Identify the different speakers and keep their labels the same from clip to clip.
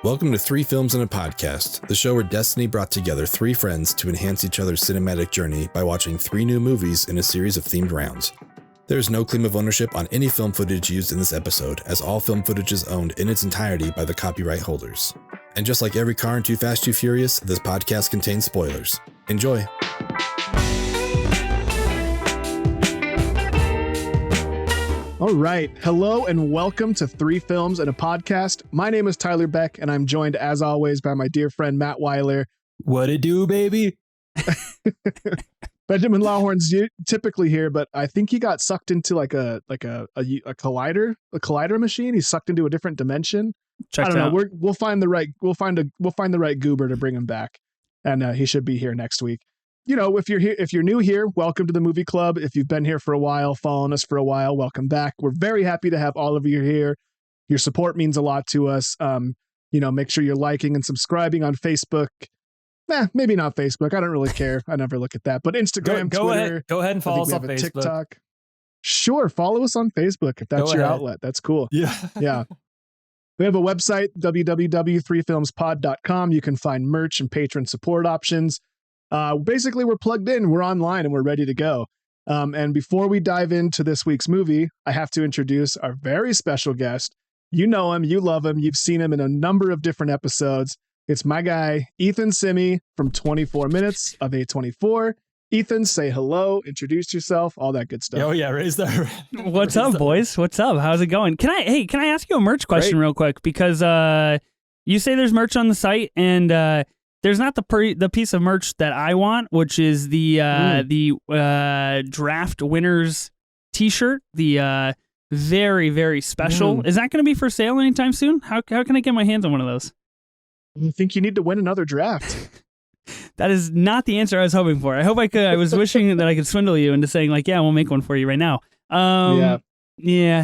Speaker 1: Welcome to Three Films and a Podcast, the show where Destiny brought together three friends to enhance each other's cinematic journey by watching three new movies in a series of themed rounds. There is no claim of ownership on any film footage used in this episode, as all film footage is owned in its entirety by the copyright holders. And just like every car in Too Fast, Too Furious, this podcast contains spoilers. Enjoy!
Speaker 2: All right. Hello and welcome to Three Films and a Podcast. My name is Tyler Beck, and I'm joined, as always, by my dear friend Matt Weiler.
Speaker 3: What it do, baby?
Speaker 2: Benjamin Lawhorn's typically here, but I think he got sucked into like a collider machine. He's sucked into a different dimension. I don't know. We'll find the right goober to bring him back, and he should be here next week. You know, if you're new here, welcome to the movie club. If you've been here for a while, following us for a while, welcome back. We're very happy to have all of you here. Your support means a lot to us. Make sure you're liking and subscribing on Facebook. Maybe not Facebook. I don't really care. I never look at that. But Instagram, Twitter.
Speaker 3: Go ahead and follow us on Facebook.
Speaker 2: TikTok. Sure, follow us on Facebook if that's your outlet. That's cool.
Speaker 3: Yeah.
Speaker 2: Yeah. We have a website, www.threefilmspod.com. You can find merch and patron support options. Basically, we're plugged in, we're online, and we're ready to go. And before we dive into this week's movie, I have to introduce our very special guest. You know him, you love him, you've seen him in a number of different episodes. It's my guy, Ethan Simmie from 24 Minutes of A24. Ethan, say hello, introduce yourself, all that good stuff.
Speaker 3: Oh yeah, raise that.
Speaker 4: What's up, boys? What's up? How's it going? Can I ask you a merch question real quick? Because you say there's merch on the site, and there's not the piece of merch that I want, which is the draft winners T-shirt, the very, very special. Is that going to be for sale anytime soon? How can I get my hands on one of those?
Speaker 2: I think you need to win another draft.
Speaker 4: That is not the answer I was hoping for. I hope I could. I was wishing that I could swindle you into saying like, yeah, we'll make one for you right now. Yeah,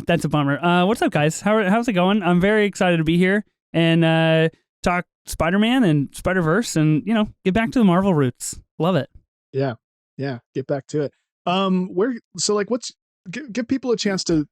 Speaker 4: that's a bummer. What's up, guys? How's it going? I'm very excited to be here and talk Spider-Man and Spider-Verse and, get back to the Marvel roots. Love it.
Speaker 2: Yeah. Get back to it. Give people a chance to,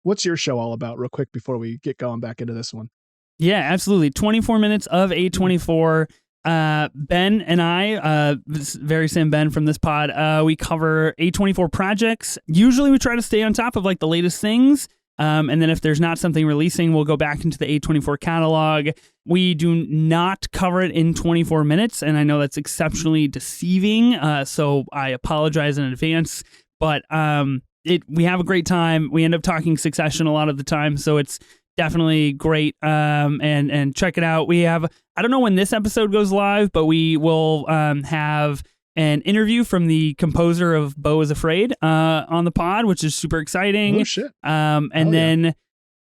Speaker 2: what's your show all about real quick before we get going back into this one?
Speaker 4: Yeah, absolutely. 24 minutes of A24. Ben and I, very same Ben from this pod, we cover A24 projects. Usually we try to stay on top of like the latest things. And then if there's not something releasing, we'll go back into the A24 catalog. We do not cover it in 24 minutes, and I know that's exceptionally deceiving, so I apologize in advance. But we have a great time. We end up talking Succession a lot of the time, so it's definitely great. And check it out. We have, I don't know when this episode goes live, but we will have an interview from the composer of Beau is Afraid on the pod, which is super exciting.
Speaker 2: Oh, shit.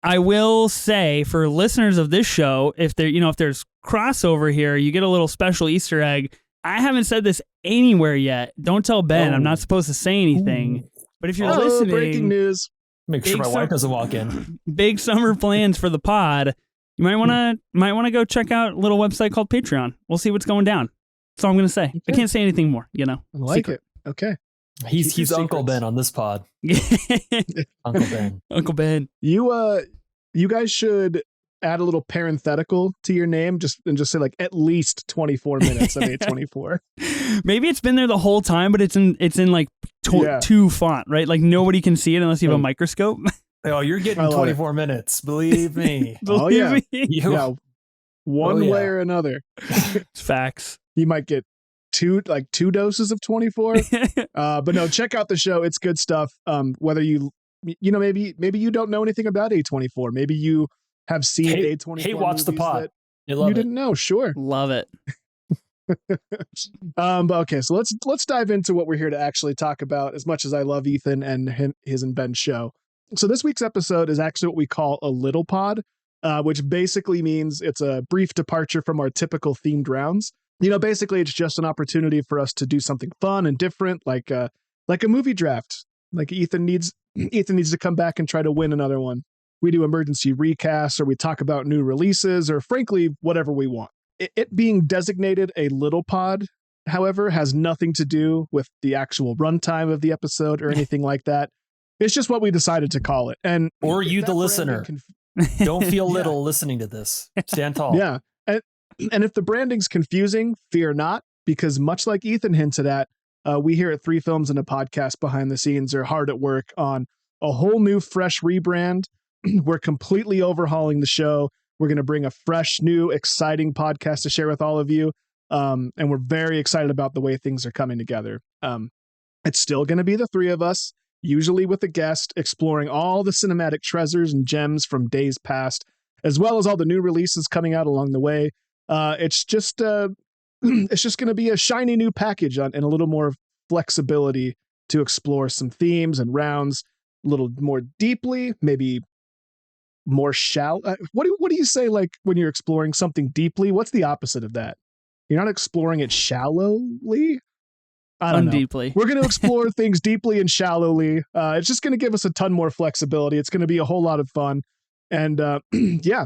Speaker 4: I will say for listeners of this show, if there's crossover here, you get a little special Easter egg. I haven't said this anywhere yet. Don't tell Ben. I'm not supposed to say anything. But if you're listening,
Speaker 2: breaking news.
Speaker 3: Make sure my wife doesn't walk in.
Speaker 4: Big summer plans for the pod. You might want to go check out a little website called Patreon. We'll see what's going down. That's all I'm going to say. Okay. I can't say anything more,
Speaker 2: I like Secret. It. Okay.
Speaker 3: He's Uncle Ben on this pod. Uncle Ben.
Speaker 4: Uncle Ben.
Speaker 2: You guys should add a little parenthetical to your name just say like at least 24 minutes of A24.
Speaker 4: Maybe it's been there the whole time, but it's in like two font, right? Like nobody can see it unless you have a microscope.
Speaker 3: Oh, you're getting 24 minutes. Believe me.
Speaker 4: Believe me.
Speaker 2: Yeah. One way or another.
Speaker 4: It's facts.
Speaker 2: You might get two doses of 24. But no, check out the show. It's good stuff. Whether maybe you don't know anything about A24. Maybe you have seen A24.
Speaker 3: Hey, watch the pod.
Speaker 2: You didn't know. Sure.
Speaker 4: Love it.
Speaker 2: But okay, so let's dive into what we're here to actually talk about, as much as I love Ethan and his and Ben's show. So this week's episode is actually what we call a little pod, which basically means it's a brief departure from our typical themed rounds. Basically it's just an opportunity for us to do something fun and different, like a movie draft. Like Ethan needs to come back and try to win another one. We do emergency recasts, or we talk about new releases, or frankly, whatever we want. It being designated a little pod, however, has nothing to do with the actual runtime of the episode or anything like that. It's just what we decided to call it. Or
Speaker 3: you, the listener. Don't feel
Speaker 4: Yeah.
Speaker 3: little listening to this. Stand tall.
Speaker 2: Yeah. And if the branding's confusing, fear not, because much like Ethan hinted at, we here at Three Films and a Podcast behind the scenes are hard at work on a whole new, fresh rebrand. We're completely overhauling the show. We're going to bring a fresh, new, exciting podcast to share with all of you. And we're very excited about the way things are coming together. It's still going to be the three of us, usually with a guest, exploring all the cinematic treasures and gems from days past, as well as all the new releases coming out along the way. It's just going to be a shiny new package and a little more flexibility to explore some themes and rounds a little more deeply, maybe more shallow. What do you say, like, when you're exploring something deeply? What's the opposite of that? You're not exploring it shallowly? I don't know.
Speaker 4: Undeeply.
Speaker 2: We're going to explore things deeply and shallowly. It's just going to give us a ton more flexibility. It's going to be a whole lot of fun. And yeah,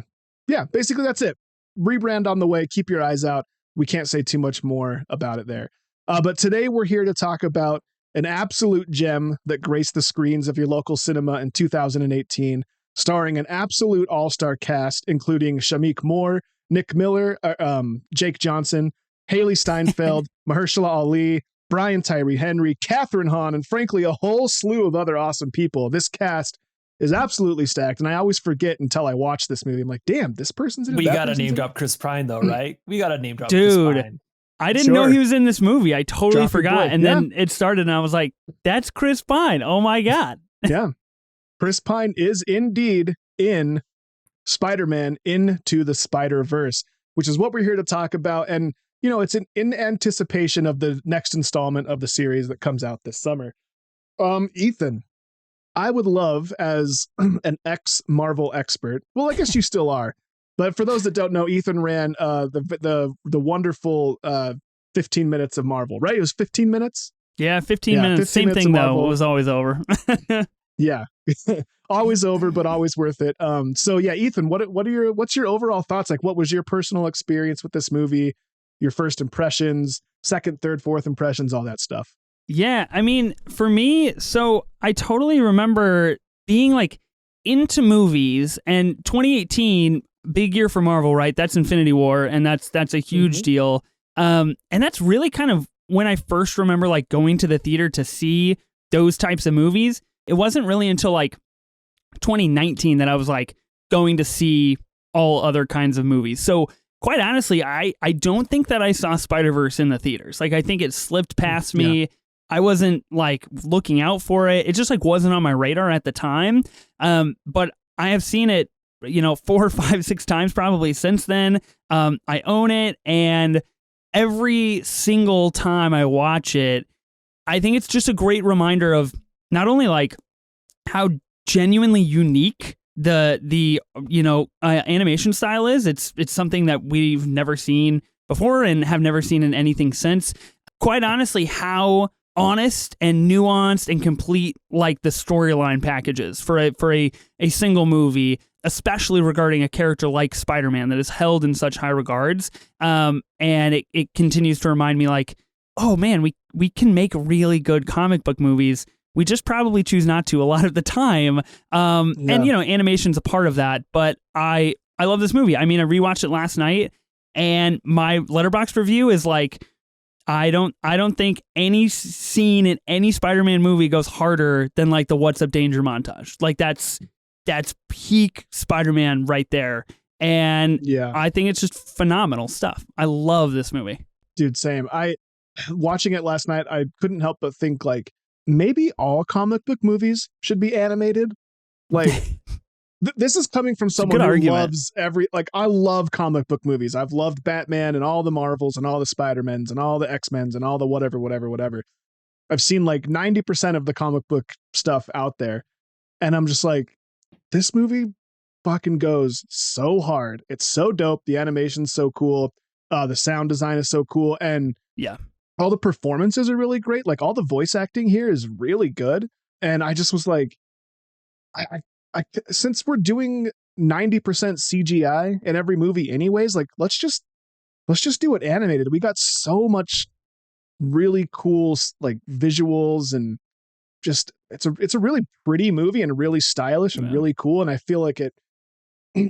Speaker 2: basically that's it. Rebrand on the way. Keep your eyes out. We can't say too much more about it there. But today we're here to talk about an absolute gem that graced the screens of your local cinema in 2018, starring an absolute all-star cast, including Shameik Moore, Nick Miller, Jake Johnson, Haley Steinfeld, Mahershala Ali, Brian Tyree Henry, Catherine Hahn, and frankly, a whole slew of other awesome people. This cast is absolutely stacked, and I always forget until I watch this movie. I'm like, damn, this person's in it.
Speaker 3: We got to name drop Chris Pine, though, right? We got to name drop
Speaker 4: Dude.
Speaker 3: Chris Pine.
Speaker 4: I didn't know he was in this movie. I totally
Speaker 2: Drop your
Speaker 4: forgot.
Speaker 2: boy.
Speaker 4: And
Speaker 2: Yeah.
Speaker 4: then it started and I was like, that's Chris Pine. Oh my God.
Speaker 2: Yeah. Chris Pine is indeed in Spider-Man Into the Spider-Verse, which is what we're here to talk about. And, you know, it's in anticipation of the next installment of the series that comes out this summer. Ethan, I would love, as an ex-Marvel expert, well, I guess you still are, but for those that don't know, Ethan ran the wonderful 15 minutes of Marvel, right? It was 15 minutes?
Speaker 4: Yeah, 15 minutes.
Speaker 2: 15
Speaker 4: Same
Speaker 2: minutes
Speaker 4: thing,
Speaker 2: of
Speaker 4: though.
Speaker 2: Marvel.
Speaker 4: It was always over.
Speaker 2: Yeah. Always over, but always worth it. So yeah, Ethan, what's your overall thoughts? Like, what was your personal experience with this movie? Your first impressions, second, third, fourth impressions, all that stuff.
Speaker 4: Yeah, I mean, for me, so I totally remember being like into movies, and 2018, big year for Marvel, right? That's Infinity War, and that's a huge deal. And that's really kind of when I first remember like going to the theater to see those types of movies. It wasn't really until like 2019 that I was like going to see all other kinds of movies. So quite honestly, I don't think that I saw Spider-Verse in the theaters. Like, I think it slipped past me.
Speaker 2: Yeah.
Speaker 4: I wasn't like looking out for it. It just like wasn't on my radar at the time. But I have seen it, 4, 5, 6 times probably since then. I own it, and every single time I watch it, I think it's just a great reminder of not only like how genuinely unique the animation style is. It's something that we've never seen before and have never seen in anything since. Quite honestly, how honest and nuanced and complete like the storyline packages for a single movie, especially regarding a character like Spider-Man that is held in such high regards. And it continues to remind me like, oh man, we can make really good comic book movies. We just probably choose not to a lot of the time. And animation's a part of that, but I love this movie. I mean, I rewatched it last night, and my Letterboxd review is like, I don't think any scene in any Spider-Man movie goes harder than like the What's Up Danger montage. Like that's peak Spider-Man right there. And
Speaker 2: Yeah,
Speaker 4: I think it's just phenomenal stuff. I love this movie.
Speaker 2: dude, same. Watching it last night, I couldn't help but think like maybe all comic book movies should be animated. Like this is coming from someone who loves I love comic book movies. I've loved Batman and all the Marvels and all the Spider-Mans and all the X-Men's and all the whatever. I've seen like 90% of the comic book stuff out there. And I'm just like, this movie fucking goes so hard. It's so dope. The animation's so cool. The sound design is so cool. And
Speaker 4: yeah,
Speaker 2: all the performances are really great. Like all the voice acting here is really good. And I just was like, I since we're doing 90% CGI in every movie anyways, like let's just do it animated. We got so much really cool like visuals, and just it's a really pretty movie and really stylish and really cool. And I feel like it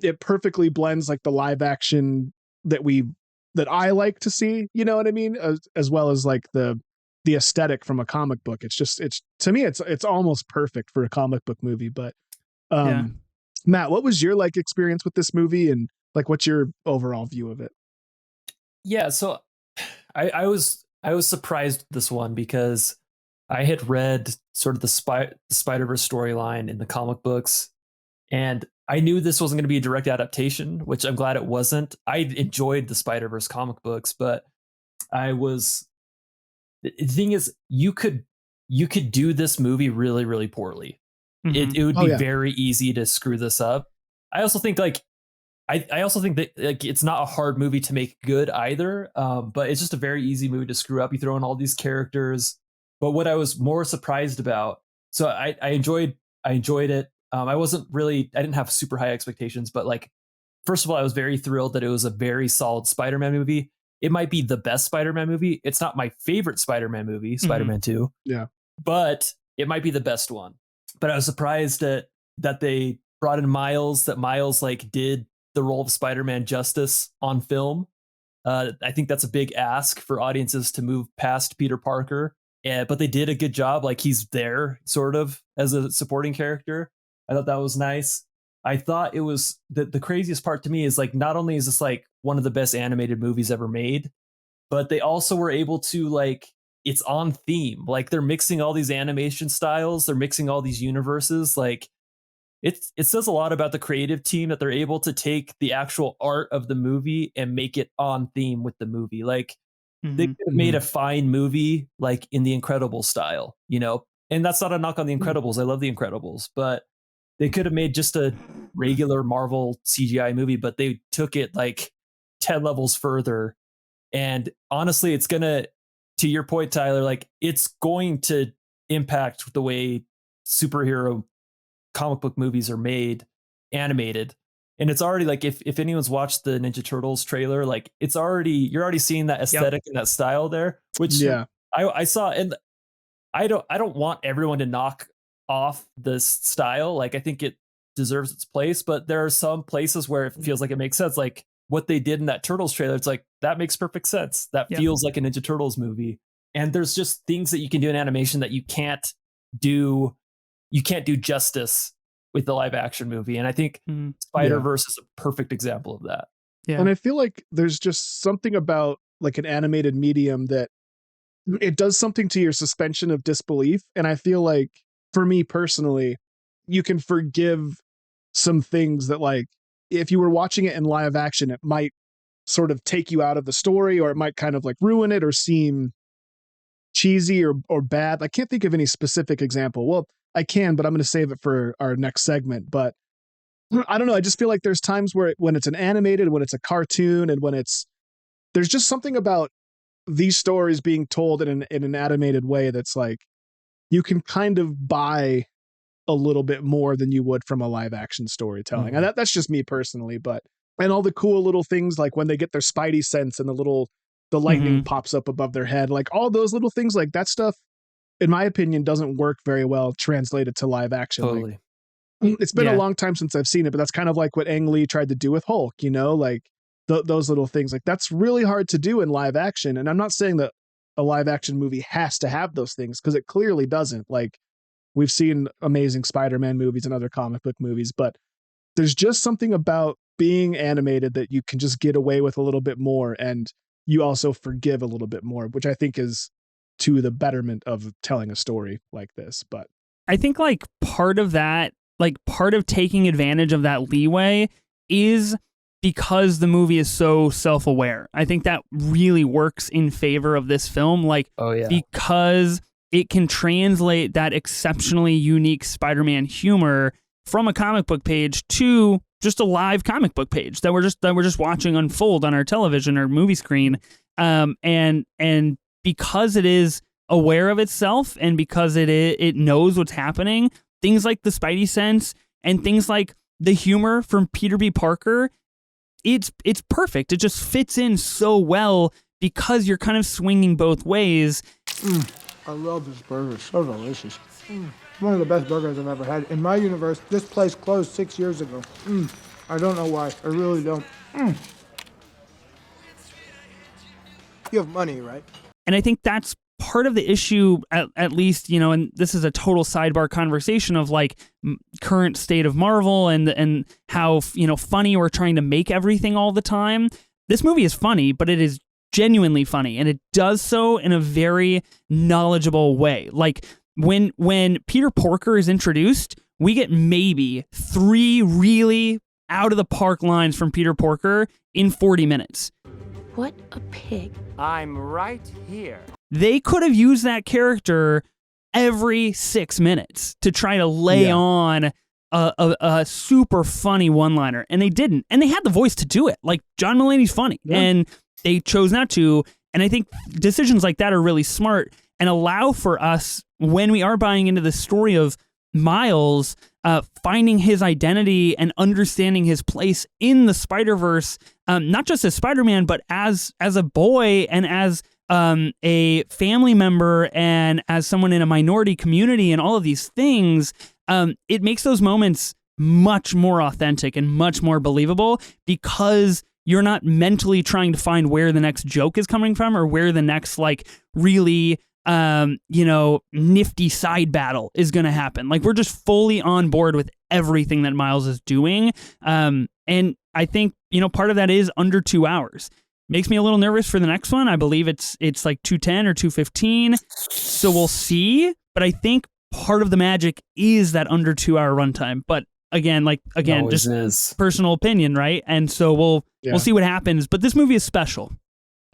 Speaker 2: it perfectly blends like the live action that I like to see, you know what I mean? As well as like the aesthetic from a comic book. It's to me, it's almost perfect for a comic book movie. But Matt, what was your like experience with this movie, and like what's your overall view of it?
Speaker 3: Yeah, so I was surprised with this one because I had read sort of the Spider-Verse storyline in the comic books, and I knew this wasn't going to be a direct adaptation, which I'm glad it wasn't. I enjoyed the Spider-Verse comic books, but the thing is, you could do this movie really, really poorly. It would be very easy to screw this up. I also think like I also think that like it's not a hard movie to make good either, but it's just a very easy movie to screw up. You throw in all these characters, but what I was more surprised about, so I enjoyed it. I didn't have super high expectations, but like first of all, I was very thrilled that it was a very solid Spider-Man movie. It might be the best Spider-Man movie. It's not my favorite Spider-Man movie, Spider-Man 2.
Speaker 2: Yeah,
Speaker 3: but it might be the best one. But I was surprised that they brought in Miles, that Miles like did the role of Spider-Man justice on film. I think that's a big ask for audiences to move past Peter Parker. But they did a good job. Like he's there sort of as a supporting character. I thought that was nice. I thought it was the craziest part to me is like, not only is this like one of the best animated movies ever made, but they also were able to like, it's on theme. Like they're mixing all these animation styles. They're mixing all these universes. Like it says a lot about the creative team that they're able to take the actual art of the movie and make it on theme with the movie. Like they could have made a fine movie, like in the Incredibles style, you know, and that's not a knock on the Incredibles. I love the Incredibles, but they could have made just a regular Marvel CGI movie, but they took it like 10 levels further. And honestly, it's gonna, to your point, Tyler, like it's going to impact the way superhero comic book movies are made, animated. And it's already like, if anyone's watched the Ninja Turtles trailer, like you're already seeing that aesthetic and that style there, which I saw. And I don't want everyone to knock off this style. Like I think it deserves its place, but there are some places where it feels like it makes sense. Like what they did in that Turtles trailer, it's like that makes perfect sense. That feels like a Ninja Turtles movie. And there's just things that you can do in animation that you can't do justice with the live action movie. And I think Spider-Verse is a perfect example of that.
Speaker 2: Yeah. And I feel like there's just something about like an animated medium that it does something to your suspension of disbelief. And I feel like for me personally, you can forgive some things that like, if you were watching it in live action, it might sort of take you out of the story, or it might kind of like ruin it or seem cheesy or bad. I can't think of any specific example. Well, I can, but I'm going to save it for our next segment. But I don't know. I just feel like there's times where when it's an animated, when it's a cartoon, and there's just something about these stories being told in an animated way that's like, you can kind of buy a little bit more than you would from a live action storytelling. And that's just me personally, and all the cool little things, like when they get their Spidey sense and the lightning pops up above their head, like all those little things, like that stuff, in my opinion, doesn't work very well translated to live action.
Speaker 3: Totally.
Speaker 2: Like, it's been a long time since I've seen it, but that's kind of like what Ang Lee tried to do with Hulk, you know, like those little things, like that's really hard to do in live action. And I'm not saying that a live action movie has to have those things, because it clearly doesn't. Like we've seen amazing Spider-Man movies and other comic book movies, but there's just something about being animated that you can just get away with a little bit more, and you also forgive a little bit more, which I think is to the betterment of telling a story like this. But
Speaker 4: I think like part of that, like part of taking advantage of that leeway is because the movie is so self-aware. I think that really works in favor of this film, like because it can translate that exceptionally unique Spider-Man humor from a comic book page to just a live comic book page that we're just watching unfold on our television or movie screen. And because it is aware of itself, and because it knows what's happening, things like the Spidey sense and things like the humor from Peter B. Parker, it's perfect. It just fits in so well because you're kind of swinging both ways.
Speaker 5: I love this burger. It's so delicious. One of the best burgers I've ever had. In my universe, this place closed 6 years ago. I don't know why. I really don't. You have money, right?
Speaker 4: And I think that's part of the issue, at least, you know, and this is a total sidebar conversation of like current state of Marvel and how, you know, funny we're trying to make everything all the time. This movie is funny, but it is genuinely funny, and it does so in a very knowledgeable way. Like when Peter Porker is introduced, we get maybe 3 really out of the park lines from Peter Porker in 40 minutes.
Speaker 6: What a pig.
Speaker 7: I'm right here.
Speaker 4: They could have used that character every 6 minutes to try to lay on a super funny one-liner, and they didn't. And they had the voice to do it. Like, John Mulaney's funny, and they chose not to. And I think decisions like that are really smart and allow for us, when we are buying into the story of Miles, finding his identity and understanding his place in the Spider-Verse, not just as Spider-Man, but as a boy and as a family member and as someone in a minority community and all of these things, it makes those moments much more authentic and much more believable, because you're not mentally trying to find where the next joke is coming from or where the next like really nifty side battle is going to happen. Like, we're just fully on board with everything that Miles is doing. And I think, you know, part of that is under 2 hours. Makes me a little nervous for the next one. I believe it's like 2:10 or 2:15. So we'll see. But I think part of the magic is that under 2 hour runtime. But again, just personal opinion, right? And so we'll see what happens. But this movie is special.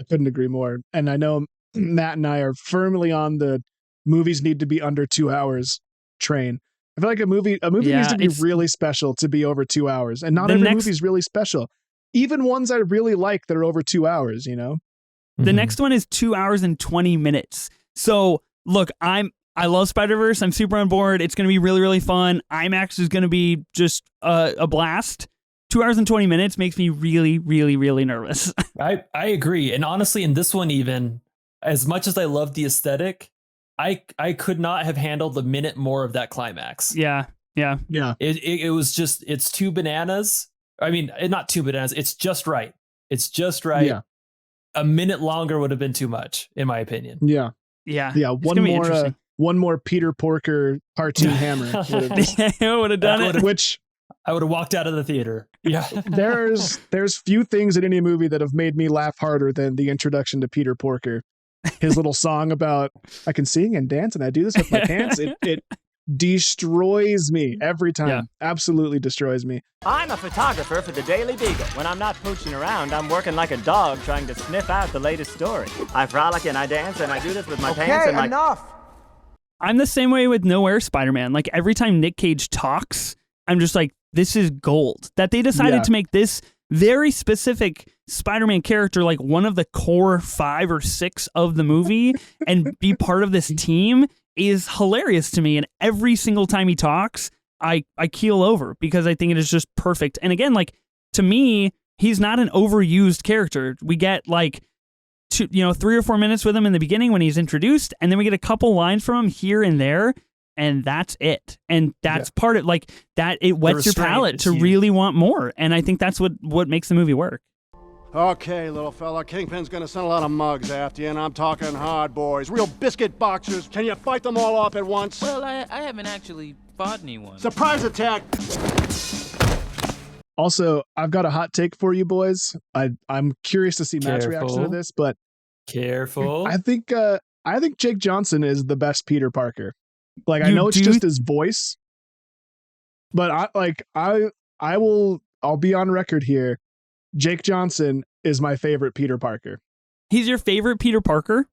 Speaker 2: I couldn't agree more. And I know Matt and I are firmly on the movies need to be under 2 hours train. I feel like a movie needs to be really special to be over 2 hours. And not every movie is really special. Even ones I really like that are over 2 hours, you know?
Speaker 4: The next one is 2 hours and 20 minutes. So look, I love Spider-Verse. I'm super on board. It's going to be really, really fun. IMAX is going to be just a blast. 2 hours and 20 minutes makes me really, really, really nervous.
Speaker 3: I agree. And honestly, in this one, even as much as I love the aesthetic, I could not have handled a minute more of that climax.
Speaker 4: Yeah.
Speaker 3: It was just, it's too bananas. I mean, not too bananas. It's just right. Yeah. A minute longer would have been too much, in my opinion.
Speaker 2: Yeah. One more Peter Porker cartoon hammer
Speaker 4: would have done it.
Speaker 2: Which
Speaker 3: I would have walked out of the theater. Yeah.
Speaker 2: There's few things in any movie that have made me laugh harder than the introduction to Peter Porker. His little song about I can sing and dance and I do this with my pants. It destroys me every time.
Speaker 4: Yeah.
Speaker 2: Absolutely destroys me.
Speaker 7: I'm a photographer for the Daily Beagle. When I'm not pooching around, I'm working like a dog trying to sniff out the latest story. I frolic and I dance and I do this with my pants and my...
Speaker 5: enough!
Speaker 4: I'm the same way with Nowhere Spider-Man. Like, every time Nick Cage talks, I'm just like, this is gold. That they decided to make this very specific Spider-Man character like one of the core 5 or 6 of the movie and be part of this team is hilarious to me. And every single time he talks, I keel over because I think it is just perfect. And again, like, to me, he's not an overused character. We get like 3 or 4 minutes with him in the beginning when he's introduced, and then we get a couple lines from him here and there, and that's it. And that's part of like that. It whets your palate to really want more. And I think that's what makes the movie work.
Speaker 8: Okay, little fella, Kingpin's gonna send a lot of mugs after you, and I'm talking hard boys, real biscuit boxers. Can you fight them all off at once?
Speaker 9: Well, I haven't actually fought anyone.
Speaker 8: Surprise attack!
Speaker 2: Also, I've got a hot take for you boys. I'm curious to see Matt's reaction to this, but
Speaker 3: careful.
Speaker 2: I think Jake Johnson is the best Peter Parker. Like, I know it's just his voice, but I'll be on record here. Jake Johnson is my favorite Peter Parker.
Speaker 4: He's your favorite Peter Parker?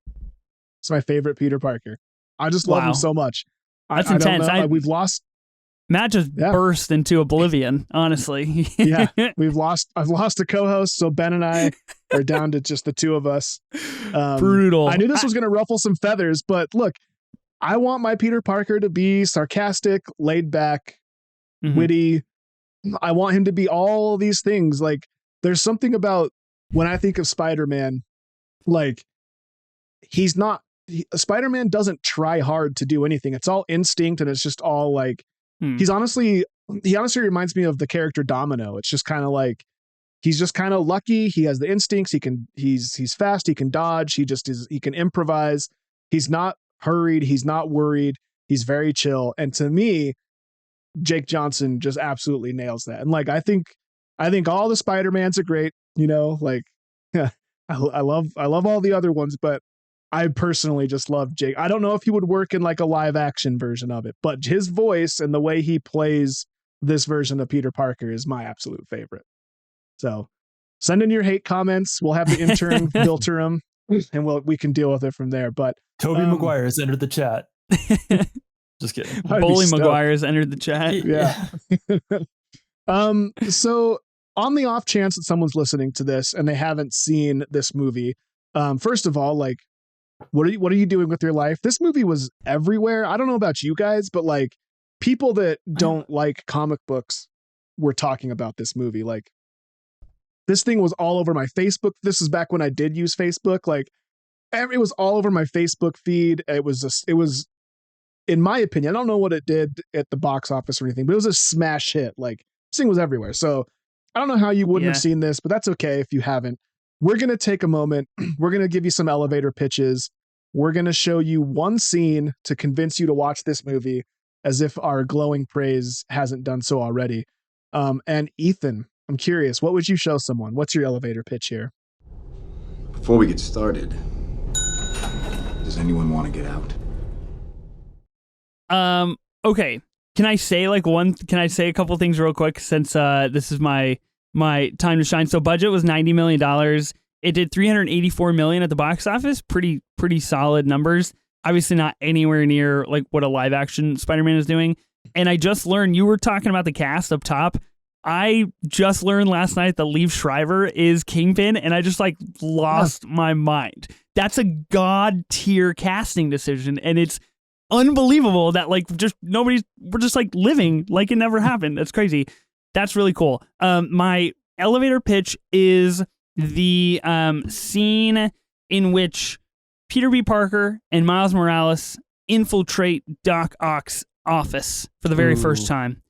Speaker 2: It's my favorite Peter Parker. I just love him so much.
Speaker 4: That's intense.
Speaker 2: We've lost.
Speaker 4: Matt just burst into oblivion, honestly.
Speaker 2: I've lost a co-host, so Ben and I are down to just the two of us.
Speaker 4: Brutal.
Speaker 2: I knew this was going to ruffle some feathers, but look, I want my Peter Parker to be sarcastic, laid back, witty. I want him to be all these things. Like, there's something about when I think of Spider-Man, like, he's not Spider-Man doesn't try hard to do anything. It's all instinct, and it's just all like he honestly reminds me of the character Domino. It's just kind of like he's just kind of lucky. He has the instincts. He's fast. He can dodge. He can improvise. He's not hurried. He's not worried. He's very chill. And to me, Jake Johnson just absolutely nails that. And like I think all the Spider-Mans are great. You know, like I love all the other ones, but I personally just love Jake. I don't know if he would work in like a live action version of it, but his voice and the way he plays this version of Peter Parker is my absolute favorite. So send in your hate comments. We'll have the intern filter them, and we can deal with it from there. But
Speaker 3: Toby Maguire has entered the chat. Just kidding.
Speaker 4: Bully Maguire has entered the chat.
Speaker 2: Yeah. So on the off chance that someone's listening to this and they haven't seen this movie, first of all, like, what are you doing with your life? This movie was everywhere. I don't know about you guys, but like people that don't like comic books were talking about this movie. Like this thing was all over my Facebook. This is back when I did use Facebook. Like it was all over my Facebook feed. It was, in my opinion, I don't know what it did at the box office or anything, but it was a smash hit. Like this thing was everywhere. So I don't know how you wouldn't have seen this, but that's okay if you haven't. We're going to take a moment. We're going to give you some elevator pitches. We're going to show you one scene to convince you to watch this movie, as if our glowing praise hasn't done so already. And Ethan, I'm curious, what would you show someone? What's your elevator pitch here?
Speaker 10: Before we get started, does anyone want to get out?
Speaker 4: Okay. Can I say a couple things real quick since this is my time to shine? So budget was $90 million. It did $384 million at the box office. Pretty solid numbers. Obviously not anywhere near like what a live action Spider-Man is doing. And I just learned, you were talking about the cast up top. I just learned last night that Liev Schreiber is Kingpin, and I just like lost my mind. That's a god tier casting decision, and it's unbelievable that like we're just like living like it never happened. That's crazy. That's really cool. My elevator pitch is the scene in which Peter B. Parker and Miles Morales infiltrate Doc Ock's office for the very first time.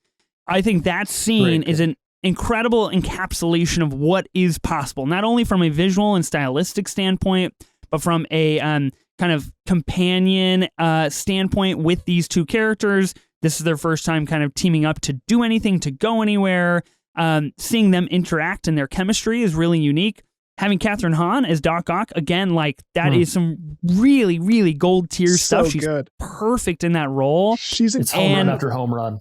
Speaker 4: I think that scene is an incredible encapsulation of what is possible, not only from a visual and stylistic standpoint, but from a kind of companion standpoint with these two characters. This is their first time kind of teaming up to do anything, to go anywhere. Seeing them interact and their chemistry is really unique. Having Catherine Hahn as Doc Ock, again, like that is some really, really gold tier stuff. She's good. Perfect in that role.
Speaker 3: It's home run after home run.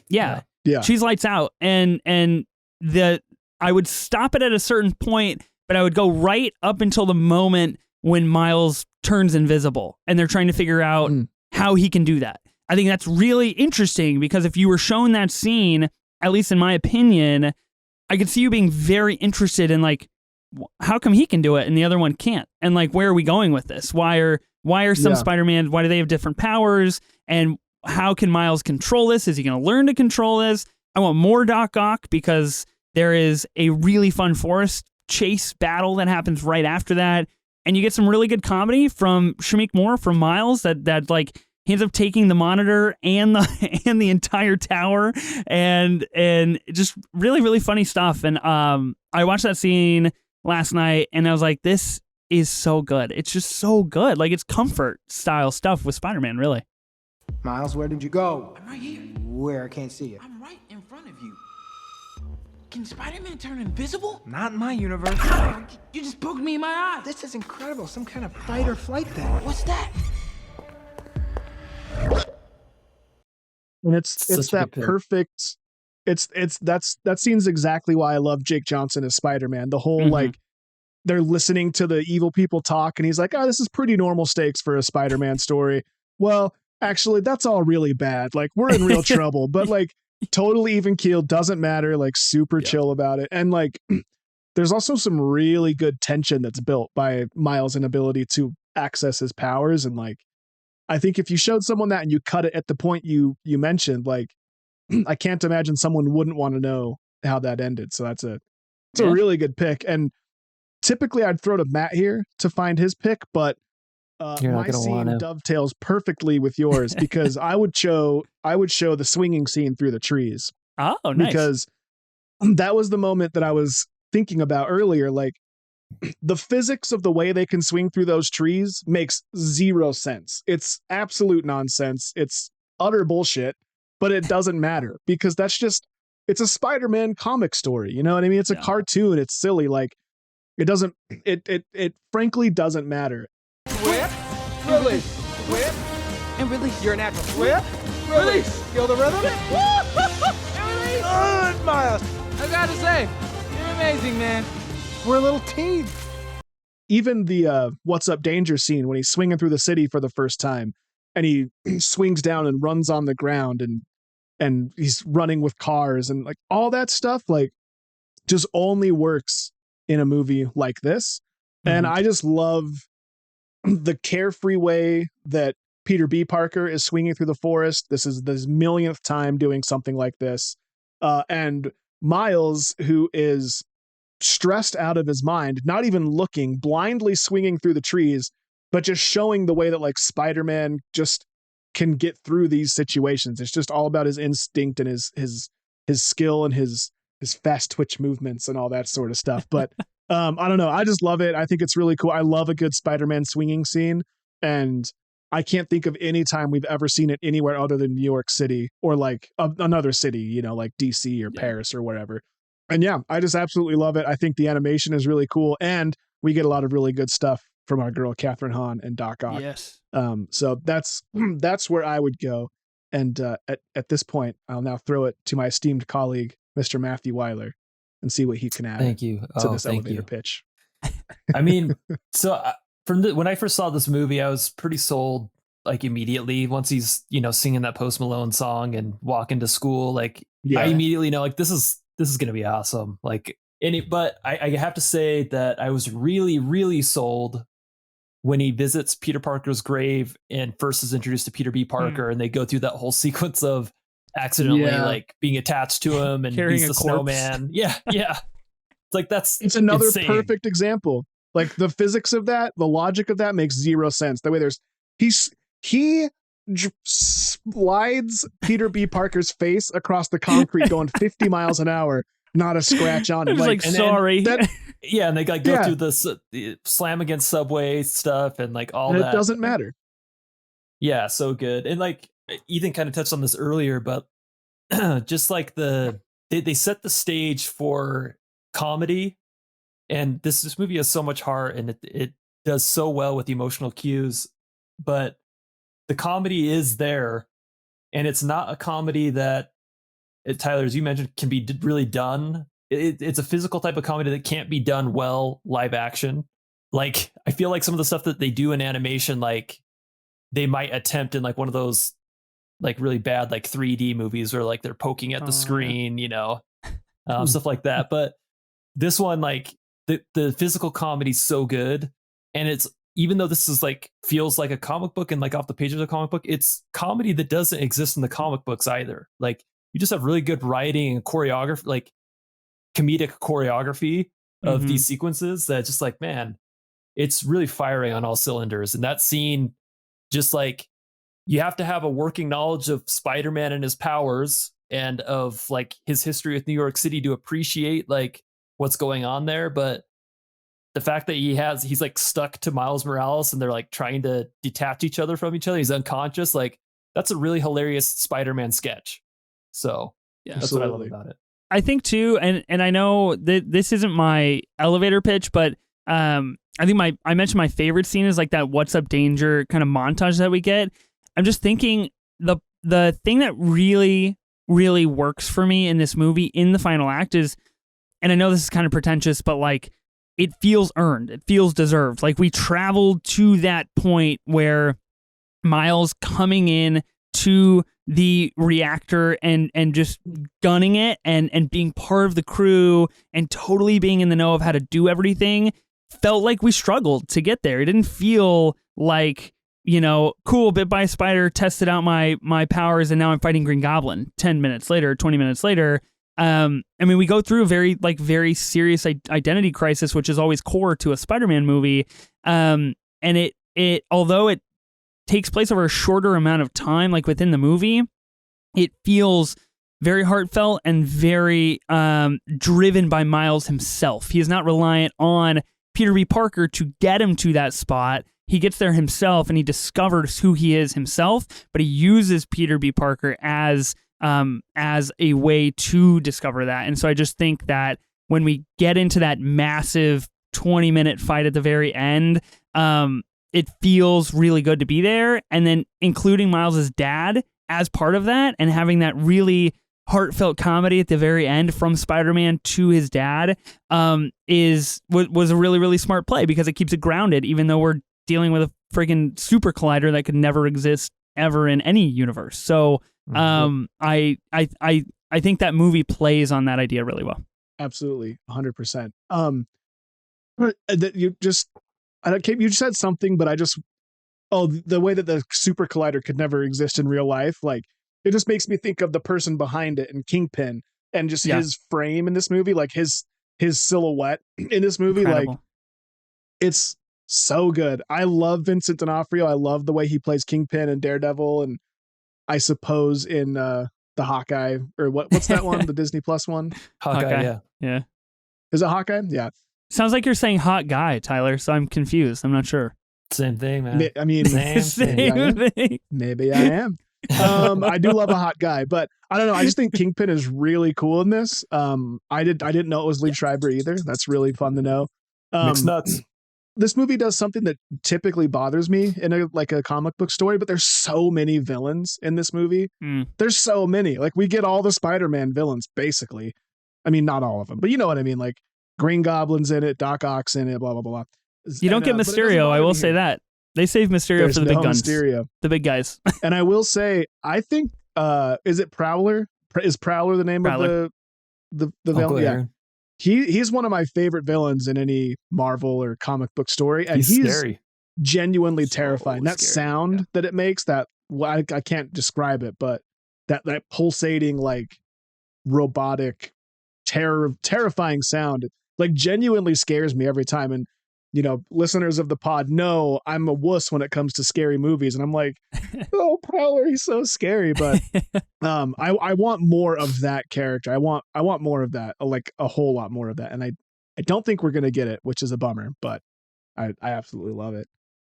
Speaker 4: Yeah. She's lights out. And I would stop it at a certain point, but I would go right up until the moment when Miles turns invisible and they're trying to figure out how he can do that. I think that's really interesting because if you were shown that scene, at least in my opinion, I could see you being very interested in like, how come he can do it and the other one can't? And like, where are we going with this? Why are some Spider-Man, why do they have different powers? And how can Miles control this? Is he going to learn to control this? I want more Doc Ock because there is a really fun forest chase battle that happens right after that. And you get some really good comedy from Shameik Moore, from Miles, that like he ends up taking the monitor and the entire tower and just really, really funny stuff. And I watched that scene last night and I was like, this is so good. It's just so good. Like it's comfort style stuff with Spider-Man, really.
Speaker 5: Miles, where did you go?
Speaker 9: I'm right here.
Speaker 5: Where? I can't see you.
Speaker 9: I'm right in front of you. Can Spider-Man turn invisible?
Speaker 5: Not in my universe.
Speaker 9: You just poked me in my eye.
Speaker 5: This is incredible. Some kind of fight or flight thing.
Speaker 9: What's that?
Speaker 2: And it's that perfect. That scene's exactly why I love Jake Johnson as Spider-Man. The whole like they're listening to the evil people talk, and he's like, "Oh, this is pretty normal stakes for a Spider-Man story." Well, actually, that's all really bad. Like we're in real trouble, but like totally even keeled, doesn't matter. Like super chill about it, and like there's also some really good tension that's built by Miles' inability to access his powers, and like I think if you showed someone that and you cut it at the point you mentioned, like I can't imagine someone wouldn't want to know how that ended. So it's a really good pick. And typically I'd throw to Matt here to find his pick, but
Speaker 3: You're not
Speaker 2: my
Speaker 3: gonna want
Speaker 2: scene
Speaker 3: to.
Speaker 2: dovetails perfectly with yours because I would show the swinging scene through the trees.
Speaker 4: Oh, nice.
Speaker 2: Because that was the moment that I was thinking about earlier. Like, the physics of the way they can swing through those trees makes zero sense. It's absolute nonsense. It's utter bullshit, but it doesn't matter because it's a Spider-Man comic story. You know what I mean? It's a cartoon. It's silly. Like, it frankly doesn't matter.
Speaker 11: Whip, release, whip, and release. You're a natural. Whip, release. Feel the rhythm? And release. Good, Miles. I gotta say, you're amazing, man. We're a little team.
Speaker 2: Even the What's Up Danger scene when he's swinging through the city for the first time and he swings down and runs on the ground and he's running with cars and like all that stuff, like, just only works in a movie like this. And I just love the carefree way that Peter B. Parker is swinging through the forest. This is the millionth time doing something like this. And Miles, who is stressed out of his mind, not even looking, blindly swinging through the trees, but just showing the way that like Spider-Man just can get through these situations. It's just all about his instinct and his skill and his fast twitch movements and all that sort of stuff. But I don't know. I just love it. I think it's really cool. I love a good Spider-Man swinging scene. And I can't think of any time we've ever seen it anywhere other than New York City or like another city, you know, like DC or Paris or whatever. And yeah, I just absolutely love it. I think the animation is really cool. And we get a lot of really good stuff from our girl, Catherine Hahn and Doc Ock.
Speaker 4: Yes.
Speaker 2: So that's where I would go. And at this point, I'll now throw it to my esteemed colleague, Mr. Matthew Weiler, and see what he can add
Speaker 3: Thank you.
Speaker 2: to this
Speaker 3: thank
Speaker 2: elevator
Speaker 3: you.
Speaker 2: pitch.
Speaker 3: I mean, so when I first saw this movie, I was pretty sold like immediately once he's, you know, singing that Post Malone song and walking to school. Like I immediately know like this is going to be awesome. Like but I have to say that I was really, really sold when he visits Peter Parker's grave and first is introduced to Peter B. Parker and they go through that whole sequence of accidentally like being attached to him and
Speaker 4: carrying
Speaker 3: he's the snowman. Yeah. It's like it's
Speaker 2: another
Speaker 3: insane.
Speaker 2: perfect example. Like the physics of that, the logic of that makes zero sense. The way he slides Peter B. Parker's face across the concrete going 50 miles an hour, not a scratch on it.
Speaker 4: Like sorry.
Speaker 3: Yeah, and they like go through the slam against subway stuff and like all
Speaker 2: and
Speaker 3: that.
Speaker 2: It doesn't matter.
Speaker 3: Yeah, so good. And like Ethan kind of touched on this earlier, but just like they set the stage for comedy, and this movie has so much heart and it does so well with the emotional cues, but the comedy is there, and it's not a comedy that Tyler, as you mentioned, can be really done. It's a physical type of comedy that can't be done well live action. Like I feel like some of the stuff that they do in animation, like they might attempt in like one of those like really bad like 3D movies where like they're poking at the screen, you know, stuff like that. But this one, like the physical comedy is so good, and it's, even though this is like feels like a comic book and like off the page of the comic book, it's comedy that doesn't exist in the comic books either. Like you just have really good writing and choreography, like comedic choreography of these sequences that just like, man, it's really firing on all cylinders. And that scene, just like, you have to have a working knowledge of Spider-Man and his powers and of like his history with New York City to appreciate like what's going on there. But the fact that he's like stuck to Miles Morales and they're like trying to detach each other from each other, he's unconscious, like that's a really hilarious Spider-Man sketch. So yeah, that's what I love about it.
Speaker 4: I think too, and I know that this isn't my elevator pitch, but I think I mentioned my favorite scene is like that What's Up Danger kind of montage that we get. I'm just thinking the thing that really, really works for me in this movie in the final act is, and I know this is kind of pretentious, but like it feels earned. It feels deserved. Like we traveled to that point where Miles coming in to the reactor and just gunning it and being part of the crew and totally being in the know of how to do everything felt like we struggled to get there. It didn't feel like, you know, cool, bit by a spider, tested out my powers, and now I'm fighting Green Goblin 10 minutes later, 20 minutes later. I mean, we go through a very serious identity crisis, which is always core to a Spider-Man movie. And although it takes place over a shorter amount of time, like within the movie, it feels very heartfelt and very driven by Miles himself. He is not reliant on Peter B. Parker to get him to that spot. He gets there himself and he discovers who he is himself, but he uses Peter B. Parker as a way to discover that. And so I just think that when we get into that massive 20-minute fight at the very end, it feels really good to be there. And then including Miles's dad as part of that and having that really heartfelt comedy at the very end from Spider-Man to his dad was a really, really smart play because it keeps it grounded, even though we're dealing with a friggin' super collider that could never exist ever in any universe. So I think that movie plays on that idea really well.
Speaker 2: Absolutely, 100%. You said something, but the way that the super collider could never exist in real life, like it just makes me think of the person behind it and Kingpin and just his frame in this movie, like his silhouette in this movie.
Speaker 4: Incredible.
Speaker 2: Like it's so good. I love Vincent D'Onofrio. I love the way he plays Kingpin and Daredevil, and I suppose in the Hawkeye or what's that one? The Disney Plus one?
Speaker 3: Hawkeye.
Speaker 4: Yeah.
Speaker 2: Is it Hawkeye? Yeah.
Speaker 4: Sounds like you're saying hot guy, Tyler, so I'm confused. I'm not sure.
Speaker 3: Same thing, man.
Speaker 2: I mean,
Speaker 4: Same thing.
Speaker 2: Maybe I am. I do love a hot guy, but I don't know. I just think Kingpin is really cool in this. I didn't know it was Lee Schreiber either. That's really fun to know.
Speaker 3: Mixed nuts.
Speaker 2: This movie does something that typically bothers me in a comic book story, but there's so many villains in this movie. There's so many. Like we get all the Spider-Man villains, basically. I mean, not all of them, but you know what I mean? Like Green Goblin's in it, Doc Ock's in it, blah, blah, blah.
Speaker 4: You don't get Mysterio, I will say that. They save Mysterio for the big guns.
Speaker 2: Mysterio.
Speaker 4: The big guys.
Speaker 2: And I will say, I think, is it Prowler? Is Prowler the name of the villain? Yeah. He's one of my favorite villains in any Marvel or comic book story. And he's
Speaker 3: scary.
Speaker 2: Genuinely terrifying. That sound that it makes, I can't describe it, but that pulsating, like robotic terrifying sound, like genuinely scares me every time. And you know, listeners of the pod know I'm a wuss when it comes to scary movies, and I'm like, oh, Prowler, he's so scary. But I want more of that character. I want more of that, like a whole lot more of that. And I don't think we're gonna get it, which is a bummer. But I absolutely love it.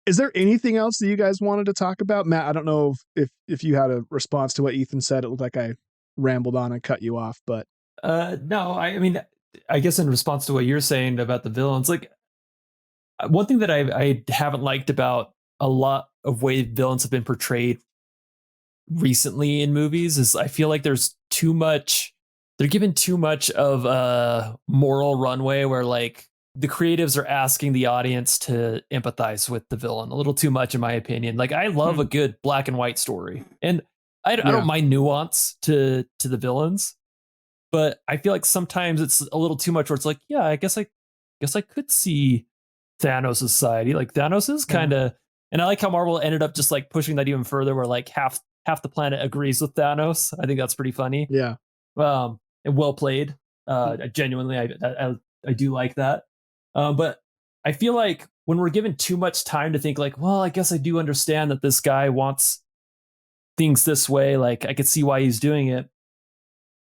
Speaker 2: Is there anything else that you guys wanted to talk about, Matt? I don't know if you had a response to what Ethan said. It looked like I rambled on and cut you off, but
Speaker 3: no, I mean, I guess in response to what you're saying about the villains, like. One thing that I haven't liked about a lot of way villains have been portrayed recently in movies is I feel like there's too much, they're given too much of a moral runway where like the creatives are asking the audience to empathize with the villain a little too much, in my opinion. Like I love a good black and white story, and I don't mind nuance to the villains, but I feel like sometimes it's a little too much where it's like, yeah, I guess I could see Thanos' side. Like Thanos is kind of, and I like how Marvel ended up just like pushing that even further, where like half the planet agrees with Thanos. I think that's pretty funny.
Speaker 2: Yeah.
Speaker 3: And well played. Genuinely, I do like that. But I feel like when we're given too much time to think, like, well, I guess I do understand that this guy wants things this way. Like I could see why he's doing it.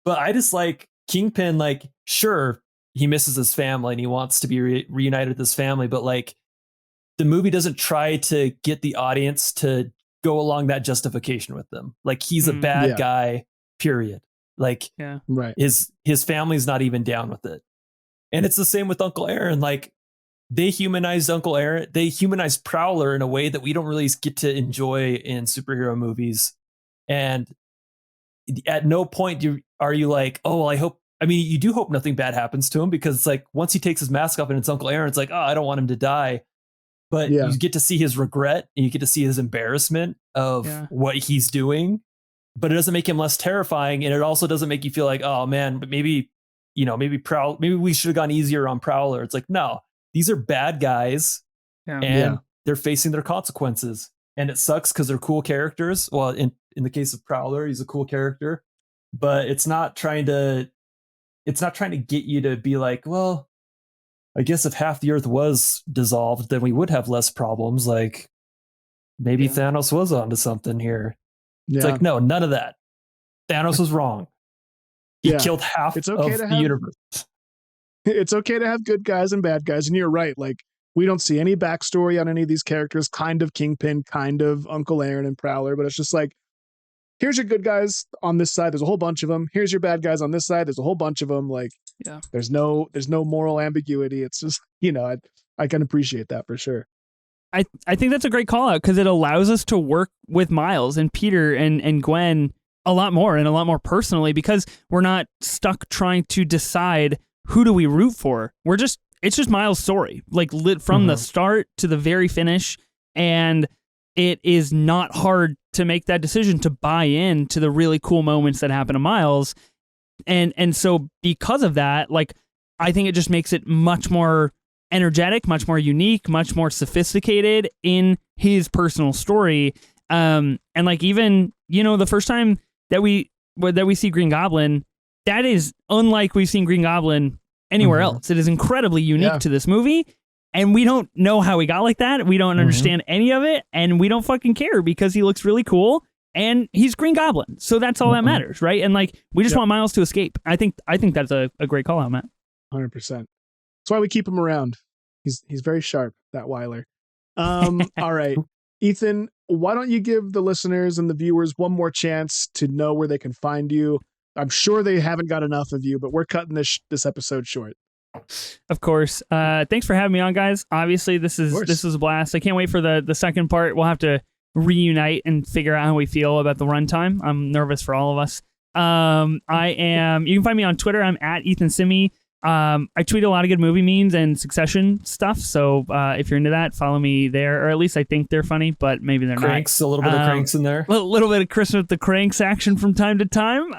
Speaker 3: But I just like Kingpin. Like, sure, he misses his family and he wants to be reunited with his family, but like the movie doesn't try to get the audience to go along that justification with them. Like he's a bad guy, period. Like
Speaker 2: right.
Speaker 3: His family's not even down with it. And it's the same with Uncle Aaron. Like they humanized Uncle Aaron. They humanized Prowler in a way that we don't really get to enjoy in superhero movies. And at no point are you like, oh, well, I mean, you do hope nothing bad happens to him, because it's like once he takes his mask off and it's Uncle Aaron, it's like, oh, I don't want him to die. But you get to see his regret and you get to see his embarrassment of what he's doing. But it doesn't make him less terrifying. And it also doesn't make you feel like, oh man, but maybe we should have gone easier on Prowler. It's like, no, these are bad guys and they're facing their consequences. And it sucks because they're cool characters. Well, in the case of Prowler, he's a cool character, but it's not trying to get you to be like, well, I guess if half the Earth was dissolved, then we would have less problems. Like maybe Thanos was onto something here. It's like, no, none of that. Thanos was wrong. He killed half of the universe.
Speaker 2: It's okay to have good guys and bad guys. And you're right. Like, we don't see any backstory on any of these characters, kind of Kingpin, kind of Uncle Aaron and Prowler, but it's just like, here's your good guys on this side. There's a whole bunch of them. Here's your bad guys on this side. There's a whole bunch of them. Like, there's no moral ambiguity. It's just, I can appreciate that for sure.
Speaker 4: I think that's a great call out because it allows us to work with Miles and Peter and Gwen a lot more personally, because we're not stuck trying to decide who do we root for. It's just Miles' story, like lit from the start to the very finish. And it is not hard to make that decision to buy in to the really cool moments that happen to Miles. And so because of that, like, I think it just makes it much more energetic, much more unique, much more sophisticated in his personal story. And like, even, the first time that we see Green Goblin, that is unlike we've seen Green Goblin anywhere else. It is incredibly unique to this movie. And we don't know how he got like that. We don't understand any of it. And we don't fucking care because he looks really cool and he's Green Goblin. So that's all that matters, right? And like, we just want Miles to escape. I think that's a great call out, Matt.
Speaker 2: 100%. That's why we keep him around. He's very sharp, that Weiler. All right. Ethan, why don't you give the listeners and the viewers one more chance to know where they can find you? I'm sure they haven't got enough of you, but we're cutting this episode short.
Speaker 4: Of course. Thanks for having me on, guys. Obviously, this is a blast. I can't wait for the second part. We'll have to reunite and figure out how we feel about the runtime. I'm nervous for all of us. You can find me on Twitter. I'm at Ethan Simmie. I tweet a lot of good movie memes and Succession stuff. So if you're into that, follow me there, or at least I think they're funny, but maybe they're
Speaker 3: Cranks,
Speaker 4: not.
Speaker 3: A little bit of Cranks in there.
Speaker 4: A little bit of Christmas with the Cranks action from time to time.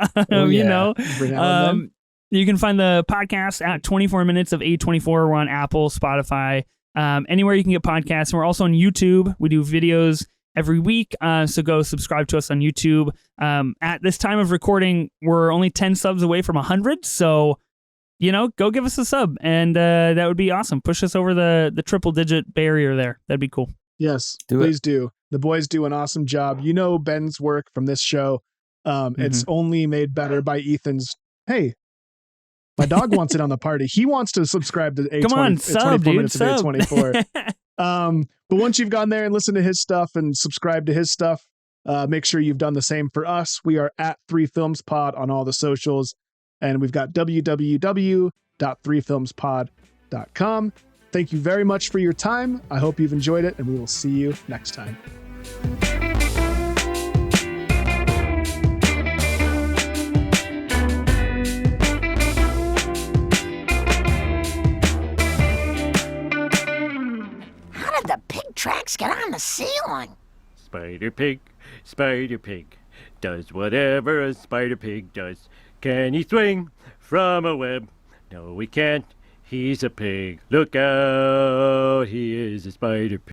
Speaker 4: You can find the podcast at 24 Minutes of A24. We're on Apple, Spotify, anywhere you can get podcasts. And we're also on YouTube. We do videos every week. So go subscribe to us on YouTube. At this time of recording, we're only 10 subs away from 100. So, go give us a sub, and that would be awesome. Push us over the triple digit barrier there. That'd be cool.
Speaker 2: Yes, please do. The boys do an awesome job. Ben's work from this show. It's only made better by Ethan's. Hey, my dog wants it on the party. He wants to subscribe to A24.
Speaker 4: Come on, sub, dude.
Speaker 2: Minutes of A24. But once you've gone there and listened to his stuff and subscribed to his stuff, make sure you've done the same for us. We are at 3filmspod on all the socials. And we've got www.3filmspod.com. Thank you very much for your time. I hope you've enjoyed it, and we will see you next time.
Speaker 12: How did the pig tracks get on the ceiling?
Speaker 13: Spider Pig does whatever a spider pig does. Can he swing from a web? No, he can't. He's a pig. Look out, he is a spider pig.